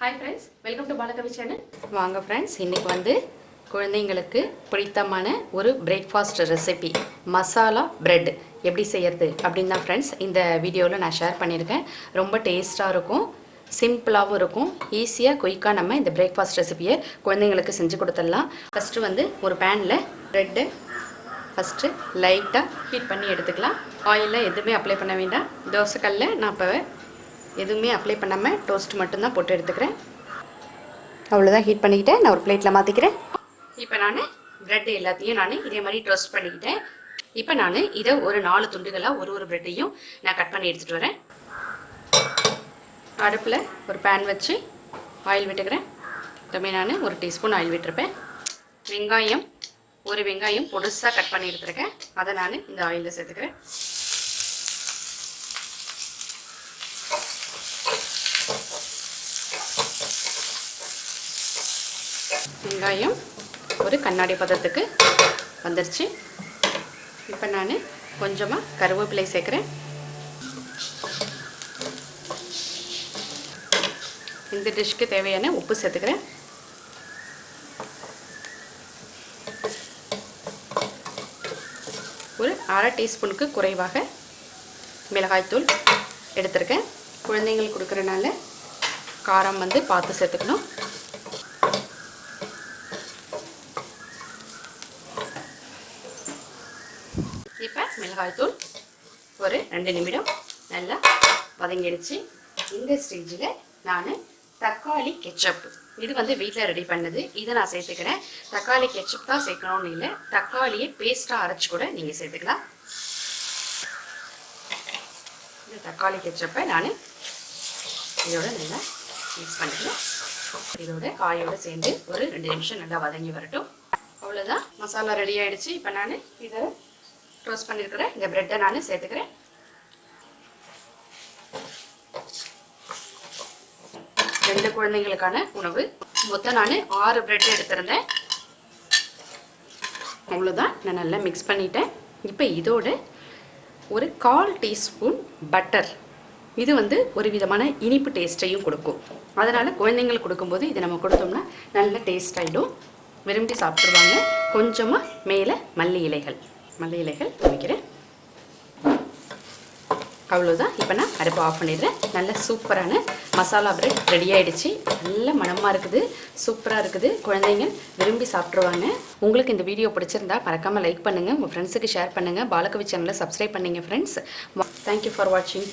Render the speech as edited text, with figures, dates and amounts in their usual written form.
Hi friends, welcome to balakavithabooks channel. வாங்க friends, இன்னைக்கு வந்து குழந்தைகளுக்கு பிடித்தமான ஒரு பிரேக்ஃபாஸ்ட் ரெசிபி மசாலா பிரெட் எப்படி செய்யறது அப்படினு தான் friends இந்த வீடியோல நான் ஷேர் பண்ணிருக்கேன். ரொம்ப டேஸ்டா இருக்கும், சிம்பிளாவும் இருக்கும், ஈஸியா குயிக்கா நம்ம இந்த பிரேக்ஃபாஸ்ட் ரெசிபியை குழந்தைகளுக்கு செஞ்சு கொடுத்துடலாம். ஃபர்ஸ்ட் வந்து ஒரு panல பிரெட் ஃபர்ஸ்ட் லைட்டா ஹீட் பண்ணி எடுத்துக்கலாம். ஆயில்ல எதுமே அப்ளை பண்ண வேண்டாம். தோசை கல்ல நான் இப்ப எதுவுமே அப்ளை பண்ணாம டோஸ்ட் மட்டும் தான் போட்டு எடுத்துக்கிறேன். அவ்வளவுதான் ஹீட் பண்ணிக்கிட்டேன். நான் ஒரு பிளேட்ல மாத்திக்கிறேன். இப்போ நான் பிரெட் எல்லாத்தையும் நான் இதே மாதிரி டோஸ்ட் பண்ணிக்கிட்டேன். இப்போ நான் இத ஒரு 4 துண்டுகளா ஒரு பிரெட்டையும் நான் கட் பண்ணி எடுத்துட்டு வரேன். அடுப்புல ஒரு pan வச்சு ஆயில் விட்டுக்கிறேன். தமே நான் 1 டீஸ்பூன் ஆயில் விட்டுறேன். வெங்காயம் ஒரு வெங்காயம் பொடிசா கட் பண்ணி எடுத்துக்கிறேன். அதை நான் இந்த ஆயில்ல சேர்த்துக்கிறேன். வெங்காயம் ஒரு கண்ணாடி பதத்துக்கு வந்துருச்சு. இப்போ நான் கொஞ்சமா கருவேப்பிலை சேர்க்கிறேன். இந்த டிஷ்க்கு தேவையான உப்பு சேர்த்துக்கிறேன். ஒரு 1/2 டீஸ்பூனுக்கு குறைவாக மிளகாய் தூள் எடுத்துருக்கேன். குழந்தைங்களுக்கு கொடுக்கறனால காரம் வந்து பார்த்து சேர்த்துக்கணும். இப்போ மிளகாய் தூள் ஒரு 2 நிமிடம் நல்லா வதங்கிடுச்சு. இந்த ஸ்டேஜில் நான் தக்காளி கெச்சப், இது வந்து வீட்டில் ரெடி பண்ணது, இதை நான் சேர்த்துக்கிறேன். தக்காளி கெச்சப் தான் சேர்க்கணும்னு இல்லை, தக்காளியை பேஸ்ட்டாக அரைச்சி கூட நீங்கள் சேர்த்துக்கலாம். இந்த தக்காளி கெச்சப்பை நான் இதோட நல்லா மிக்ஸ் பண்ணிக்கலாம். இதோட காயோடு சேர்ந்து ஒரு 2 நிமிஷம் நல்லா வதங்கி வரட்டும். அவ்வளோதான், மசாலா ரெடி ஆகிடுச்சு. இப்போ நான் இதை ரோஸ்ட் பண்ணியிருக்கிறேன் இந்த பிரெட்டை நான் சேர்த்துக்கிறேன். ரெண்டு குழந்தைங்களுக்கான உணவு. மொத்தம் நான் 6 பிரெட் எடுத்திருந்தேன். அவ்வளோதான், நான் நல்லா மிக்ஸ் பண்ணிட்டேன். இப்போ இதோட ஒரு 1/4 டீஸ்பூன் பட்டர், இது வந்து ஒரு விதமான இனிப்பு டேஸ்ட்டையும் கொடுக்கும். அதனால் குழந்தைங்களுக்கு கொடுக்கும்போது இதை நம்ம கொடுத்தோம்னா நல்ல டேஸ்ட் ஆகிடும், விரும்பி சாப்பிட்ருவாங்க. கொஞ்சமாக மேலே மல்லி இலைகள் வைக்கிறேன். அவ்வளோதான். இப்போ நான் அடுப்பை ஆஃப் பண்ணிடுறேன். நல்ல சூப்பரான மசாலா பிரெட் ரெடி ஆகிடுச்சு. நல்ல மணமாக இருக்குது, சூப்பராக இருக்குது, குழந்தைங்க விரும்பி சாப்பிட்ருவாங்க. உங்களுக்கு இந்த வீடியோ பிடிச்சிருந்தா மறக்காமல் லைக் பண்ணுங்கள், உங்கள் ஃப்ரெண்ட்ஸுக்கு ஷேர் பண்ணுங்கள், பாலகவி சேனலை சப்ஸ்கிரைப் பண்ணுங்கள் ஃப்ரெண்ட்ஸ். தேங்க்யூ ஃபார் வாட்சிங்.